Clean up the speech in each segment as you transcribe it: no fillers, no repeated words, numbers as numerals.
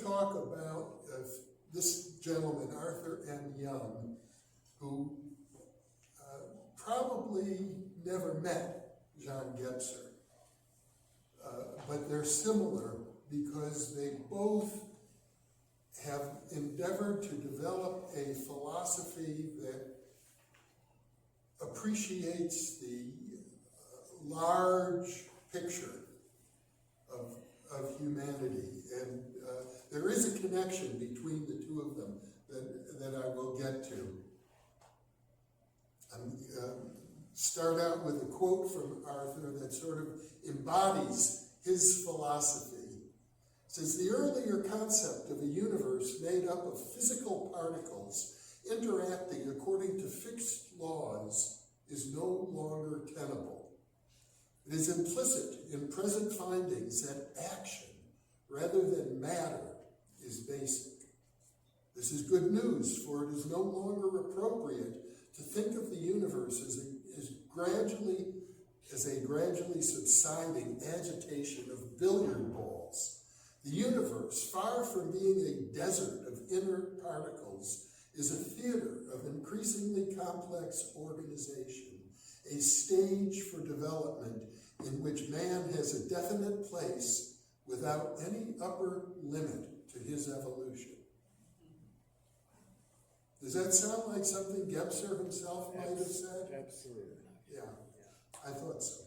talk about this gentleman, Arthur M. Young, who probably never met Jean Gebser, but they're similar because they both have endeavored to develop a philosophy that appreciates the large picture of humanity. And there is a connection between the two of them that I will get to. Start out with a quote from Arthur that sort of embodies his philosophy. It says, "The earlier concept of a universe made up of physical particles interacting according to fixed laws is no longer tenable. It is implicit in present findings that action, rather than matter, is basic. This is good news, for it is no longer appropriate to think of the universe as a gradually subsiding agitation of billiard balls. The universe, far from being a desert of inert particles, is a theater of increasingly complex organization, a stage for development in which man has a definite place without any upper limit to his evolution." Does that sound like something Gebser himself might have said? Absolutely. Yeah, I thought so.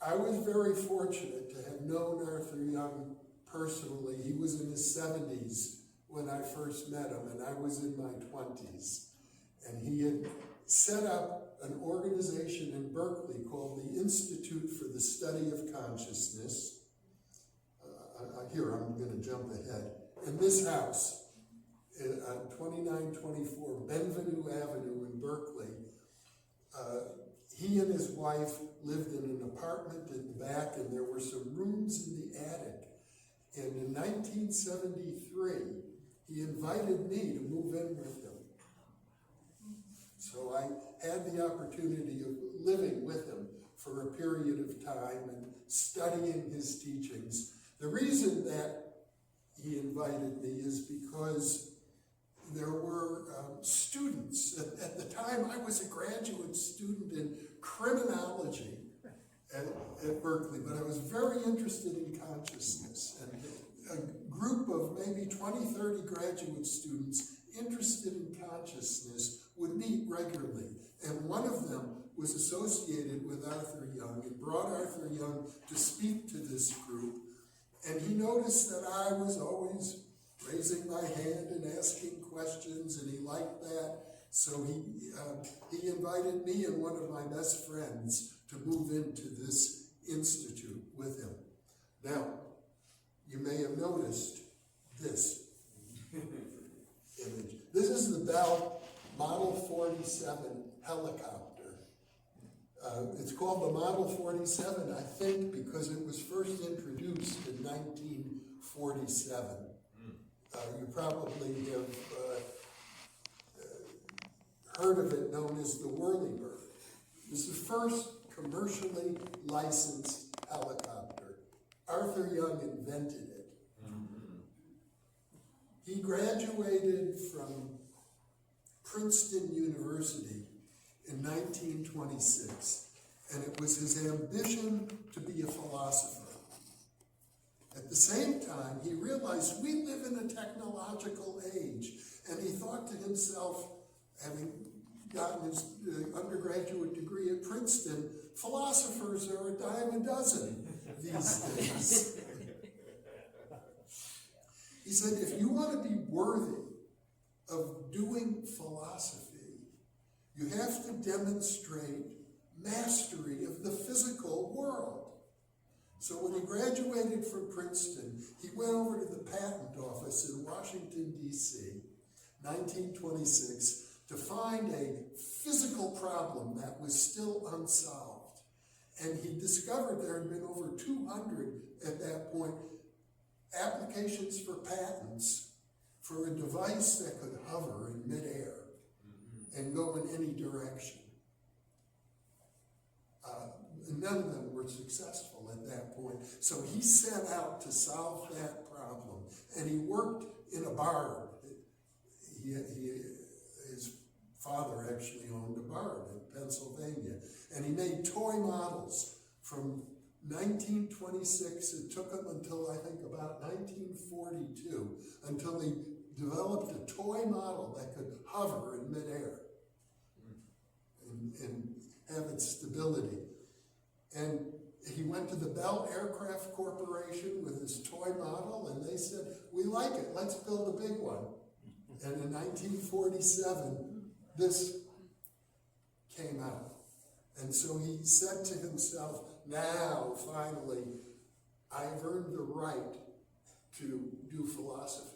I was very fortunate to have known Arthur Young personally. He was in his 70s when I first met him, and I was in my 20s. And he had set up an organization in Berkeley called the Institute for the Study of Consciousness. Here, I'm going to jump ahead. In this house, on 2924 Benvenue Avenue in Berkeley, he and his wife lived in an apartment in the back, and there were some rooms in the attic. And in 1973, he invited me to move in with him. So I had the opportunity of living with him for a period of time and studying his teachings. The reason that he invited me is because there were students. At the time, I was a graduate student in criminology at Berkeley, but I was very interested in consciousness. And a group of maybe 20, 30 graduate students interested in consciousness would meet regularly. And one of them was associated with Arthur Young and brought Arthur Young to speak to this group. And he noticed that I was always raising my hand and asking questions, and he liked that. So he invited me and one of my best friends to move into this institute with him. Now, you may have noticed this image. This is the Bell Model 47 helicopter. It's called the Model 47, I think, because it was first introduced in 1947. You probably have heard of it known as the Whirlybird. This is the first commercially licensed helicopter. Arthur Young invented it. He graduated from Princeton University in 1926, and it was his ambition to be a philosopher. At the same time, he realized we live in a technological age, and he thought to himself, having gotten his undergraduate degree at Princeton, philosophers are a dime a dozen these days. He said, if you want to be worthy of doing philosophy, you have to demonstrate mastery of the physical world. So when he graduated from Princeton, he went over to the patent office in Washington, D.C., 1926, to find a physical problem that was still unsolved. And he discovered there had been over 200 at that point applications for patents for a device that could hover in midair and go in any direction. none of them were successful at that point. So he set out to solve that problem, and he worked in a barn. His father actually owned a barn in Pennsylvania, and he made toy models from 1926. It took him until, I think, about 1942, until he developed a toy model that could hover in midair and have its stability. And he went to the Bell Aircraft Corporation with his toy model, and they said, "We like it, let's build a big one." And in 1947, this came out. And so he said to himself, now, finally, I've earned the right to do philosophy.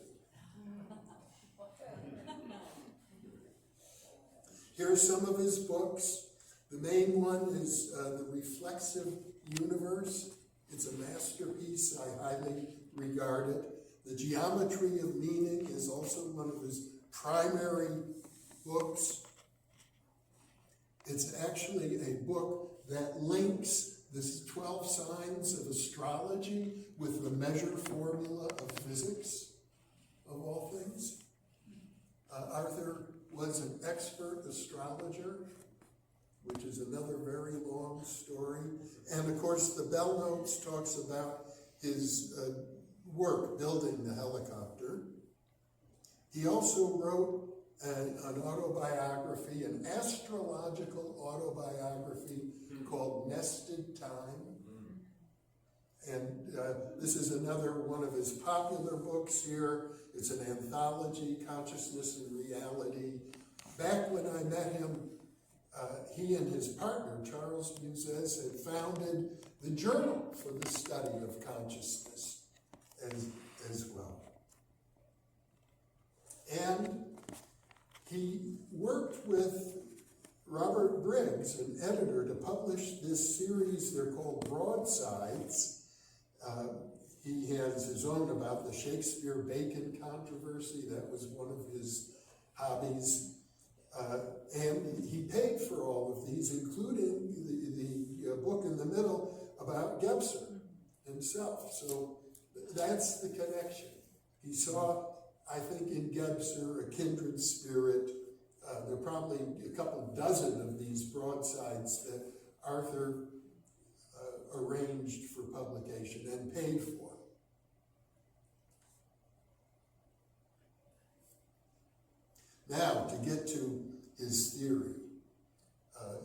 Here's some of his books. The main one is The Reflexive Universe. It's a masterpiece. I highly regard it. The Geometry of Meaning is also one of his primary books. It's actually a book that links the 12 signs of astrology with the measure formula of physics, of all things. Arthur was an expert astrologer, which is another very long story. And of course, the Bell Notes talks about his work building the helicopter. He also wrote an autobiography, an astrological autobiography called Nested Time. And this is another one of his popular books here. It's an anthology, Consciousness and Reality. Back when I met him, he and his partner, Charles Muzes, had founded the Journal for the Study of Consciousness as well. And he worked with Robert Briggs, an editor, to publish this series. They're called Broadsides. He has his own about the Shakespeare-Bacon controversy. That was one of his hobbies. And he paid for all of these, including the book in the middle about Gebser himself. So that's the connection. He saw, I think, in Gebser a kindred spirit. There are probably a couple dozen of these broadsides that Arthur arranged for publication and paid for. Now, to get to his theory.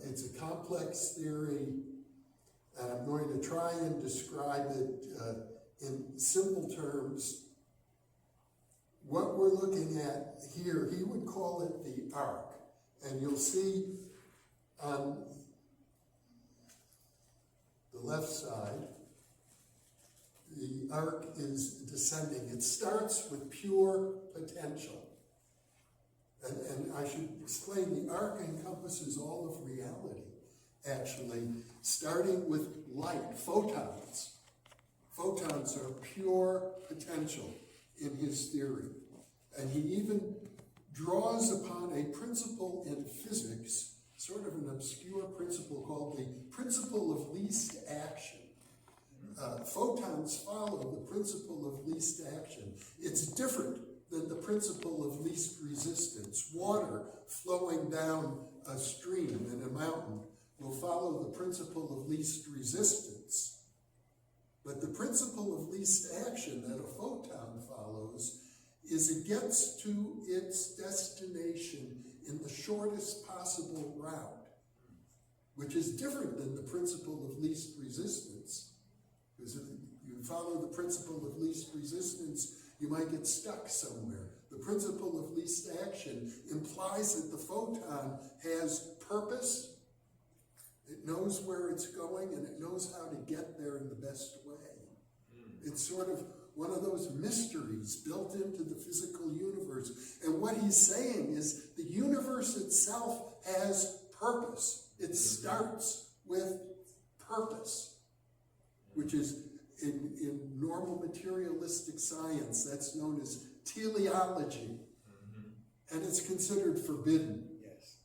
It's a complex theory, and I'm going to try and describe it in simple terms. What we're looking at here, he would call it the arc. And you'll see on the left side, the arc is descending. It starts with pure potential. And I should explain, the arc encompasses all of reality, actually, starting with light, photons. Photons are pure potential in his theory. And he even draws upon a principle in physics, sort of an obscure principle called the principle of least action. Photons follow the principle of least action. It's different than the principle of least resistance. Water flowing down a stream in a mountain will follow the principle of least resistance. But the principle of least action that a photon follows is it gets to its destination in the shortest possible route, which is different than the principle of least resistance. Because if you follow the principle of least resistance, you might get stuck somewhere. The principle of least action implies that the photon has purpose, it knows where it's going, and it knows how to get there in the best way. It's sort of one of those mysteries built into the physical universe. And what he's saying is the universe itself has purpose. It starts with purpose, which is in normal materialistic science, that's known as teleology. And it's considered forbidden. Yes.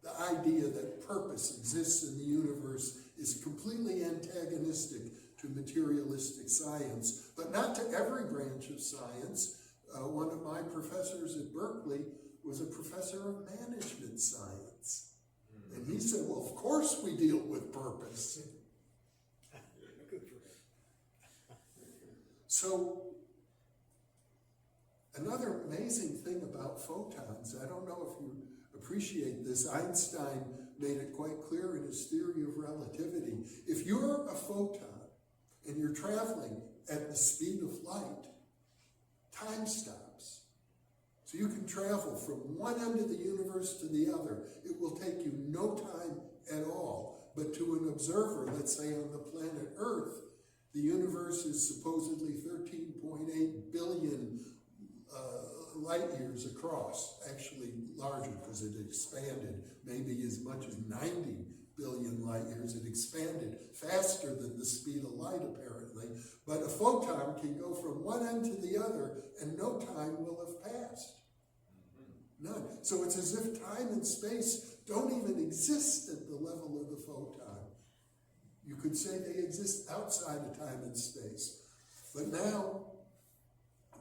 The idea that purpose exists in the universe is completely antagonistic to materialistic science, but not to every branch of science. One of my professors at Berkeley was a professor of management science. And he said, well, of course we deal with purpose. So, another amazing thing about photons, I don't know if you appreciate this, Einstein made it quite clear in his theory of relativity. If you're a photon and you're traveling at the speed of light, time stops. So you can travel from one end of the universe to the other. It will take you no time at all. But to an observer, let's say on the planet Earth, the universe is supposedly 13.8 billion light years across, actually larger because it expanded, maybe as much as 90 billion light years. It expanded faster than the speed of light, apparently. But a photon can go from one end to the other, and no time will have passed. None. So it's as if time and space don't even exist at the level of the photon. You could say they exist outside of time and space. But now,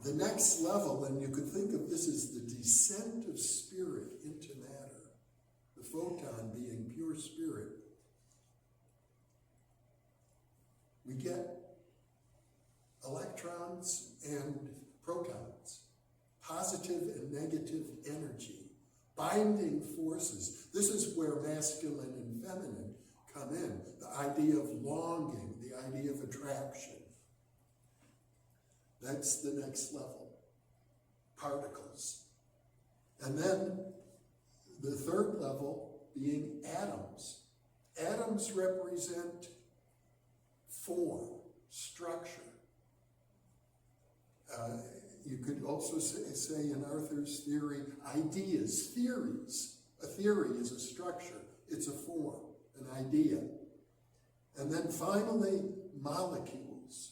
the next level, and you could think of this as the descent of spirit into matter, the photon being pure spirit, we get electrons and protons, positive and negative energy, binding forces. This is where masculine and feminine come in, the idea of longing, the idea of attraction. That's the next level, particles. And then the third level being atoms. Atoms represent form, structure. You could also say in Arthur's theory, ideas, theories. A theory is a structure, it's a form, an idea. And then finally, molecules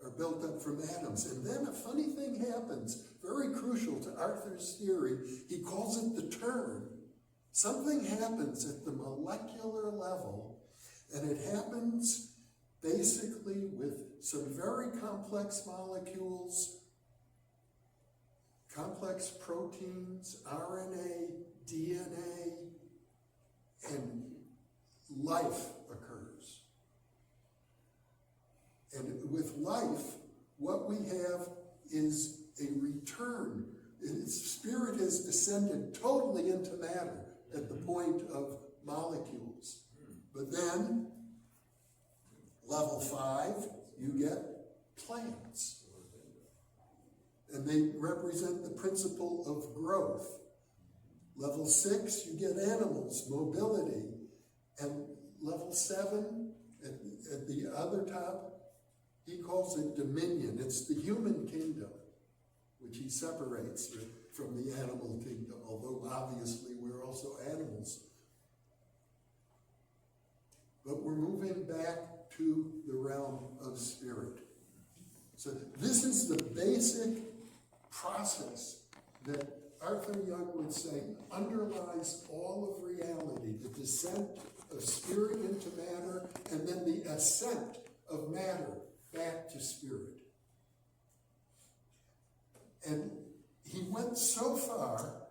are built up from atoms. And then a funny thing happens, very crucial to Arthur's theory. He calls it the turn. Something happens at the molecular level, and it happens basically with some very complex molecules, complex proteins, RNA, DNA, and life occurs. And with life, what we have is a return. Spirit has descended totally into matter at the point of molecules. But then, level 5, you get plants. And they represent the principle of growth. Level 6, you get animals, mobility. And level 7, at the other top, he calls it dominion. It's the human kingdom, which he separates from the animal kingdom, although obviously we're also animals. But we're moving back to the realm of spirit. So this is the basic process that Arthur Young would say underlies all of reality, the descent of spirit into matter, and then the ascent of matter back to spirit. And he went so far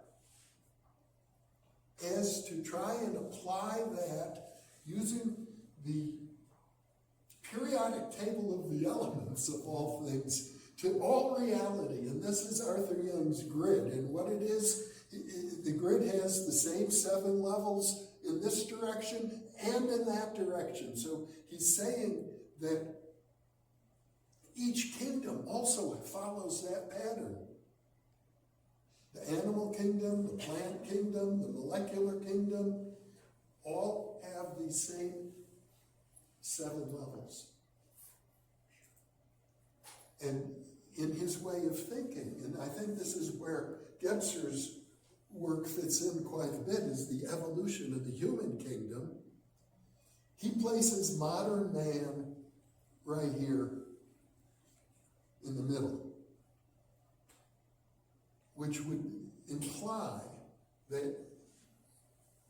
as to try and apply that using the periodic table of the elements of all things to all reality. And this is Arthur Young's grid. And what it is, the grid has the same 7 levels in this direction and in that direction. So he's saying that each kingdom also follows that pattern. The animal kingdom, the plant kingdom, the molecular kingdom, all have these same 7 levels. And in his way of thinking, and I think this is where Gebser's work fits in quite a bit, is the evolution of the human kingdom. He places modern man right here in the middle, which would imply that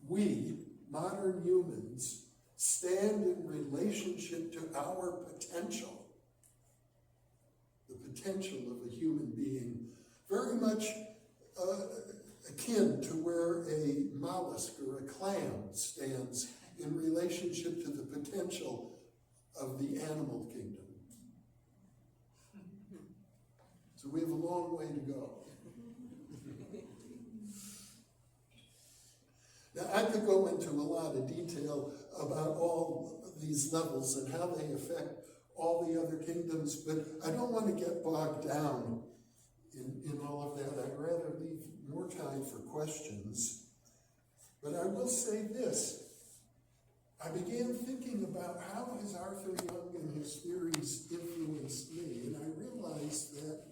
we, modern humans, stand in relationship to our potential, the potential of a human being, very much akin to where a mollusk or a clam stands in relationship to the potential of the animal kingdom. So we have a long way to go. Now, I could go into a lot of detail about all these levels and how they affect all the other kingdoms, but I don't want to get bogged down in all of that. I'd rather leave more time for questions. But I will say this. I began thinking about how has Arthur Young and his theories influenced me, and I realized that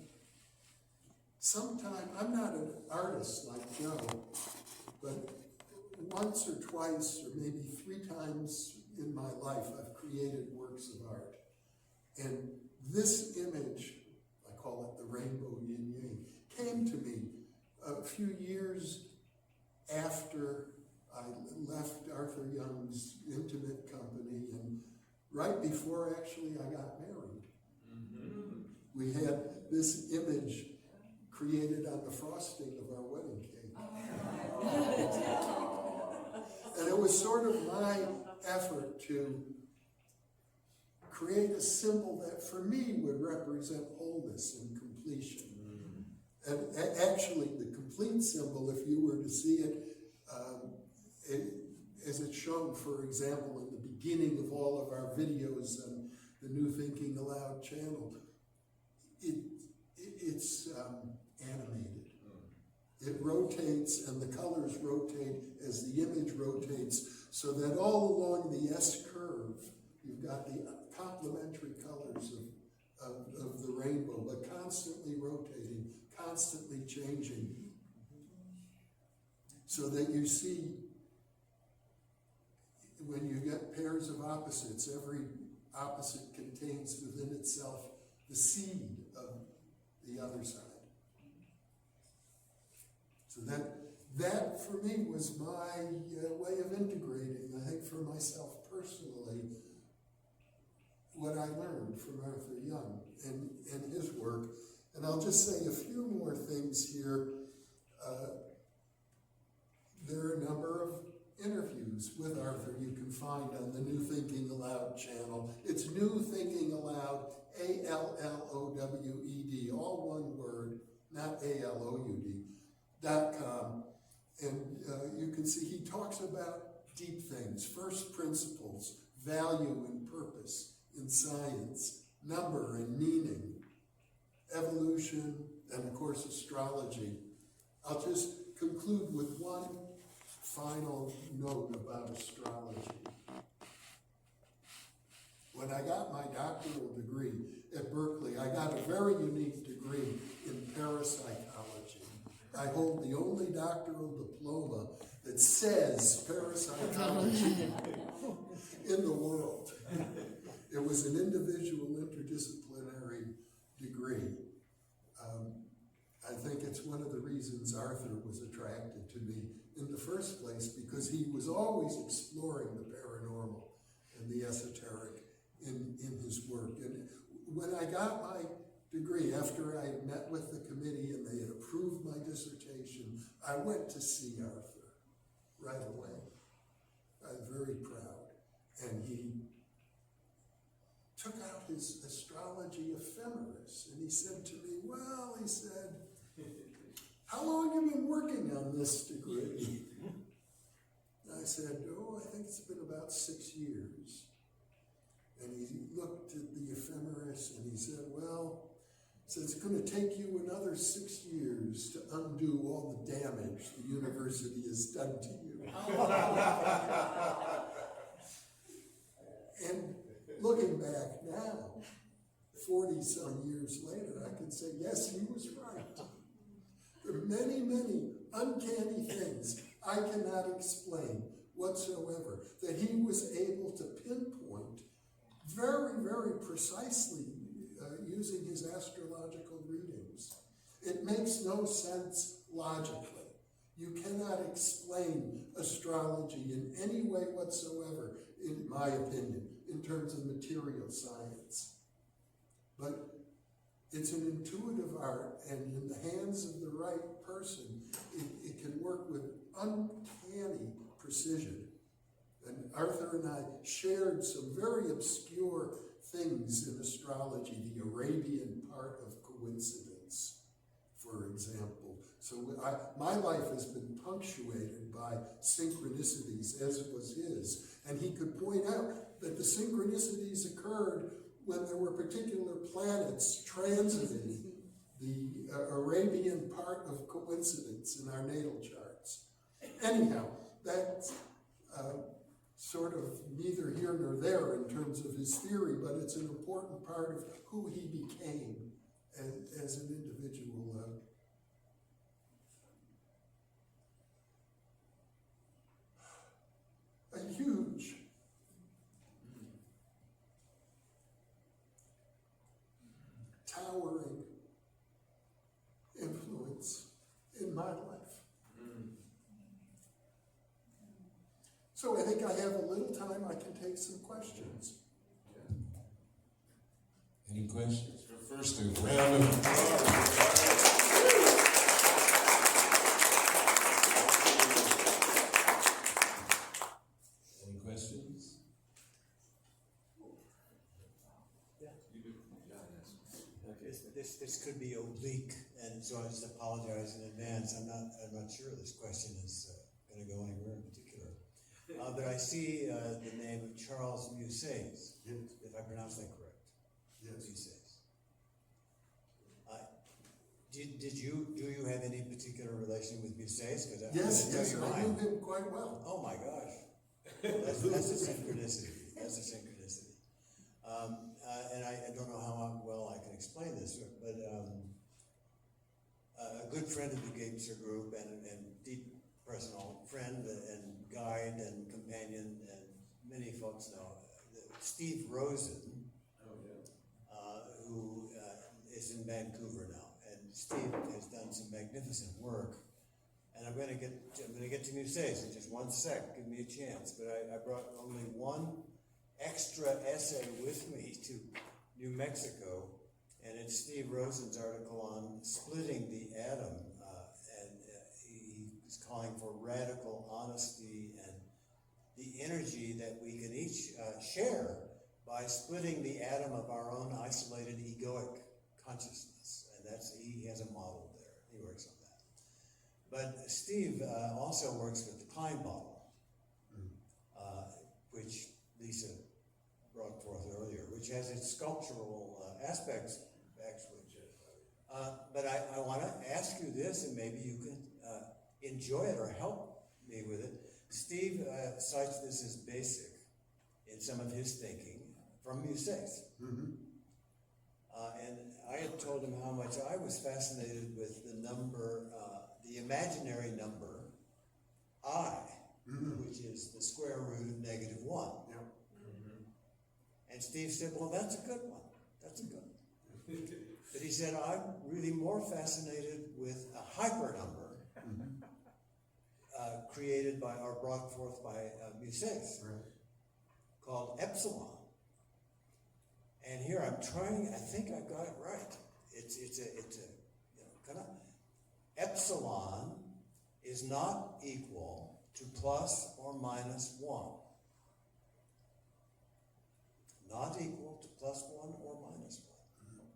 sometimes, I'm not an artist like Joe, but once or twice or maybe 3 times in my life I've created works of art. And this image, I call it the rainbow yin yang, came to me a few years after I left Arthur Young's intimate company and right before actually I got married. Mm-hmm. We had this image created on the frosting of our wedding cake. And it was sort of my effort to create a symbol that for me would represent wholeness and completion. Mm-hmm. And actually the complete symbol, if you were to see it, as it's shown, for example, in the beginning of all of our videos on the New Thinking Aloud channel, it's animated. It rotates and the colors rotate as the image rotates, so that all along the S curve, you've got the complementary colors of the rainbow, but constantly rotating, constantly changing, so that you see, when you get pairs of opposites, every opposite contains within itself the seed of the other side. So that for me was my way of integrating, I think for myself personally, what I learned from Arthur Young and his work. And I'll just say a few more things here. There are a number of interviews with Arthur you can find on the New Thinking Aloud channel. It's New Thinking Aloud, ALLOWED, all one word, not ALOUD.com. And you can see he talks about deep things, first principles, value and purpose in science, number and meaning, evolution, and of course astrology. I'll just conclude with one final note about astrology. When I got my doctoral degree at Berkeley, I got a very unique degree in parapsychology. I hold the only doctoral diploma that says parapsychology in the world. It was an individual interdisciplinary degree. I think it's one of the reasons Arthur was attracted to me in the first place, because he was always exploring the paranormal and the esoteric in his work. And when I got my degree, after I had met with the committee and they had approved my dissertation, I went to see Arthur right away. I was very proud. And he took out his astrology ephemeris and he said to me, well, he said, how long have you been working on this degree? And I said, oh, I think it's been about 6 years. And he looked at the ephemeris and he said, well, so it's going to take you another 6 years to undo all the damage the university has done to you. And looking back now, 40-some years later, I can say, yes, he was right. There are many, many uncanny things I cannot explain whatsoever that he was able to pinpoint very, very precisely using his astrological readings. It makes no sense logically. You cannot explain astrology in any way whatsoever in my opinion, in terms of material science. But it's an intuitive art, and in the hands of the right person, it can work with uncanny precision. And Arthur and I shared some very obscure things in astrology, the Arabian part of coincidence, for example. So my life has been punctuated by synchronicities, as was his. And he could point out that the synchronicities occurred when there were particular planets transiting the Arabian part of coincidence in our natal charts. Anyhow, that's sort of neither here nor there in terms of his theory, but it's an important part of who he became as an individual. A huge towering influence in my life. So I think I have a little time. I can take some questions. Any questions? First, a round of applause. Any questions? Yeah. Okay, this could be oblique, and so I just apologize in advance. I'm not sure this question is going to go anywhere in particular. But I see the name of Charles Musset, if I pronounce that correct. Yes. Musset. Do you have any particular relation with Musset? Yes, I knew him quite well. Oh my gosh, that's a synchronicity. That's a synchronicity. And I don't know how well I can explain this, but a good friend of the Gatesser group and deep personal friend and guide and companion, and many folks know Steve Rosen, who is in Vancouver now. And Steve has done some magnificent work. And I'm going to get to Musset in just one sec. Give me a chance. But I brought only one extra essay with me to New Mexico, and it's Steve Rosen's article on splitting the atom. He's calling for radical honesty and the energy that we can each share by splitting the atom of our own isolated egoic consciousness. And he has a model there. He works on that. But Steve also works with the Klein model, which Lisa brought forth earlier, which has its sculptural aspects, actually. But I want to ask you this, and maybe you can enjoy it or help me with it. Steve cites this as basic in some of his thinking from Musset. Mm-hmm. And I had told him how much I was fascinated with the number, the imaginary number, I, which is the square root of -1. Yeah. And Steve said, well, that's a good one. That's a good one. But he said, I'm really more fascinated with a hypernumber created by, or brought forth by Musset, called epsilon. And here I'm trying, I think I got it right. It's a epsilon is not equal to plus or minus 1. Not equal to plus 1 or minus 1.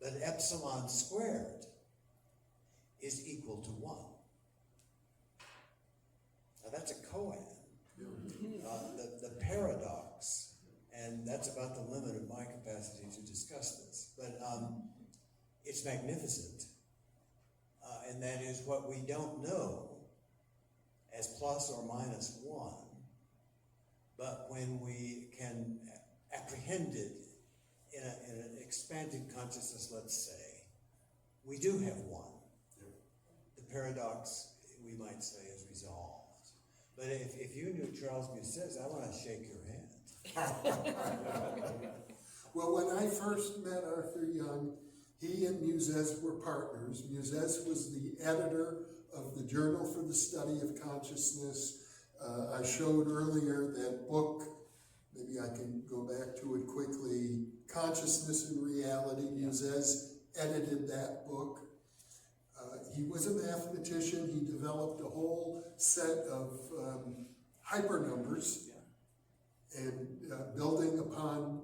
But epsilon squared is equal to 1. Now that's a koan. The paradox, and that's about the limit of my capacity to discuss this, but it's magnificent. And that is what we don't know as plus or minus 1, but when we can apprehend it in an expanded consciousness, let's say, we do have 1. The paradox, we might say, is resolved. But if you knew Charles Musset, I want to shake your hand. Well, when I first met Arthur Young, he and Musset were partners. Musset was the editor of the Journal for the Study of Consciousness. I showed earlier that book maybe I can go back to it quickly. Consciousness and Reality, Musez edited that book. He was a mathematician. He developed a whole set of hypernumbers, and building upon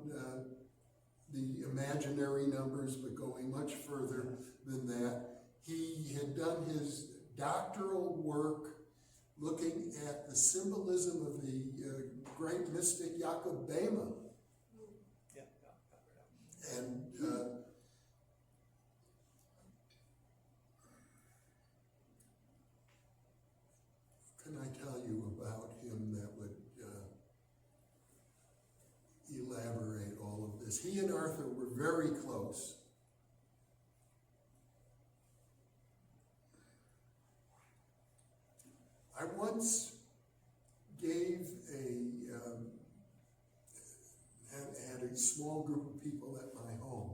the imaginary numbers, but going much further than that. He had done his doctoral work looking at the symbolism of the great mystic Jakob Bema. And can I tell you about him that would elaborate all of this? He and Arthur were very close. I once gave had a small group of people at my home,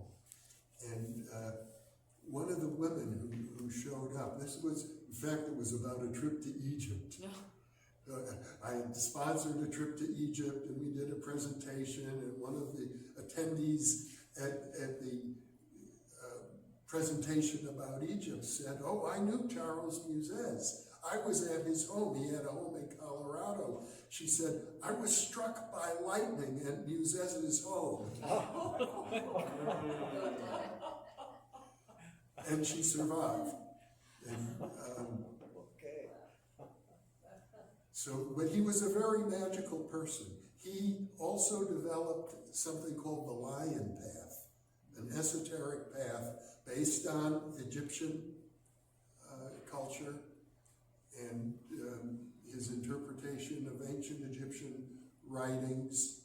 and one of the women who showed up, in fact, it was about a trip to Egypt. I had sponsored a trip to Egypt, and we did a presentation, and one of the attendees at the presentation about Egypt said, "Oh, I knew Charles Musez. I was at his home. He had a home in Colorado." She said, "I was struck by lightning at Musez's home." And she survived. And, but he was a very magical person. He also developed something called the Lion Path, an esoteric path based on Egyptian culture and his interpretation of ancient Egyptian writings.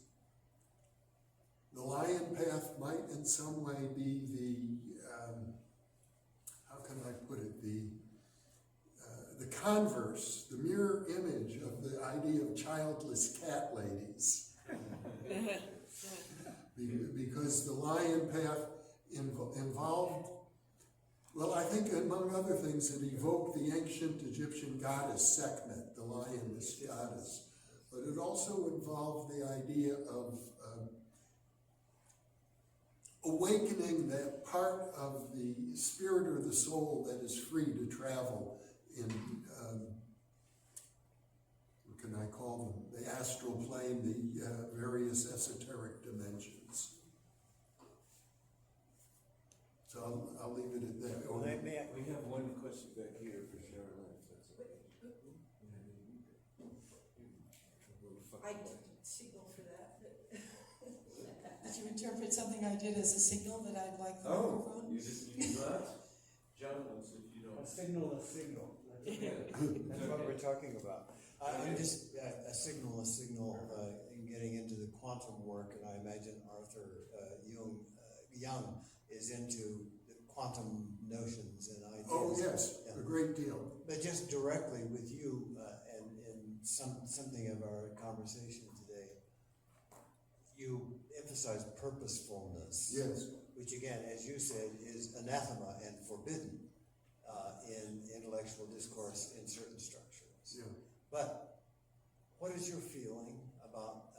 The Lion Path might in some way be how can I put it, the converse, the mirror image of the idea of childless cat ladies. Because the Lion Path involved, well, I think among other things, it evoked the ancient Egyptian goddess Sekhmet, the lioness goddess. But it also involved the idea of awakening that part of the spirit or the soul that is free to travel in, what can I call them? The astral plane, the various esoteric dimensions. So I'll leave it at that. Well, We have one question back here for Sharon, if that's okay. I didn't signal for that, but. Did you interpret something I did as a signal that I'd like the Oh, microphone? you did not? John, if you don't. A signal. That's what we're talking about. I'm just a signal in getting into the quantum work, and I imagine Arthur Young is into the quantum notions and ideas. Oh, yes, Yeah. a great deal. But just directly with you and something of our conversation today, you emphasize purposefulness. Yes. Which again, as you said, is anathema and forbidden in intellectual discourse in certain structures. Yeah. But what is your feeling about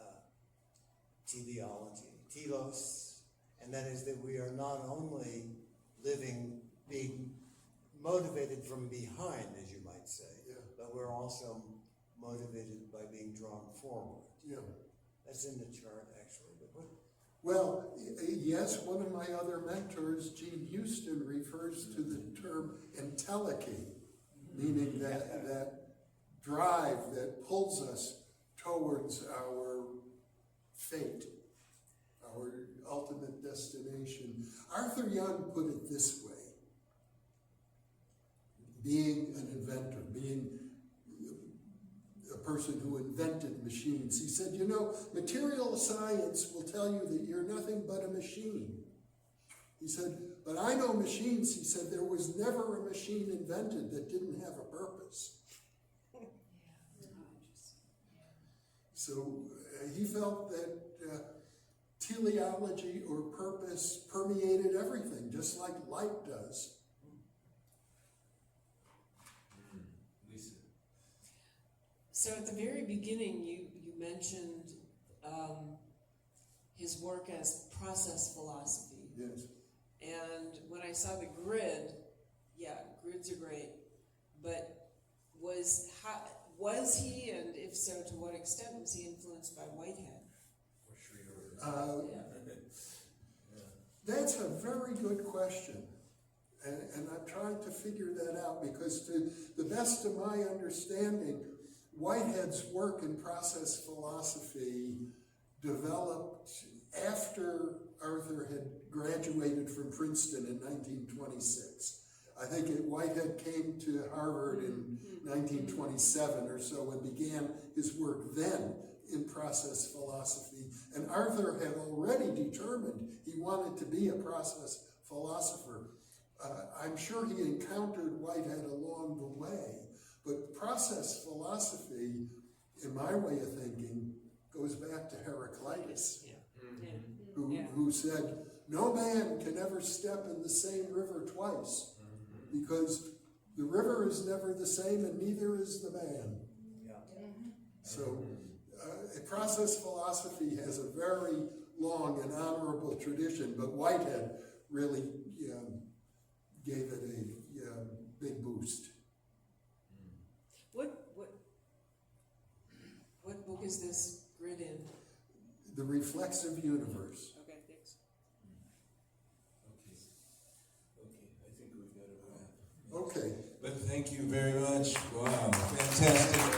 teleology, telos, and that is that we are not only being motivated from behind, as you might say, but we're also motivated by being drawn forward. Yeah. That's in the chart, actually. But what? Well, yes, one of my other mentors, Gene Houston, refers to the term entelechy, meaning that drive that pulls us towards our fate, our ultimate destination. Arthur Young put it this way: being an inventor, being a person who invented machines. He said, material science will tell you that you're nothing but a machine. He said, but I know machines. He said, there was never a machine invented that didn't have a purpose. So he felt that teleology or purpose permeated everything, just like light does. So at the very beginning, you mentioned his work as process philosophy. Yes. And when I saw the grid, yeah, grids are great, but was he, and if so, to what extent was he influenced by Whitehead? That's a very good question. And I'm trying to figure that out because to the best of my understanding, Whitehead's work in process philosophy developed after Arthur had graduated from Princeton in 1926. I think Whitehead came to Harvard in 1927 or so and began his work then in process philosophy. And Arthur had already determined he wanted to be a process philosopher. I'm sure he encountered Whitehead along the way, but process philosophy, in my way of thinking, goes back to Heraclitus, who said, no man can ever step in the same river twice, because the river is never the same and neither is the man. So process philosophy has a very long and honorable tradition, but Whitehead really gave it a big boost. What book is this grid in? The Reflexive Universe. Okay, thanks. Okay, I think we've got it wrapped. Okay. But thank you very much. Wow, fantastic.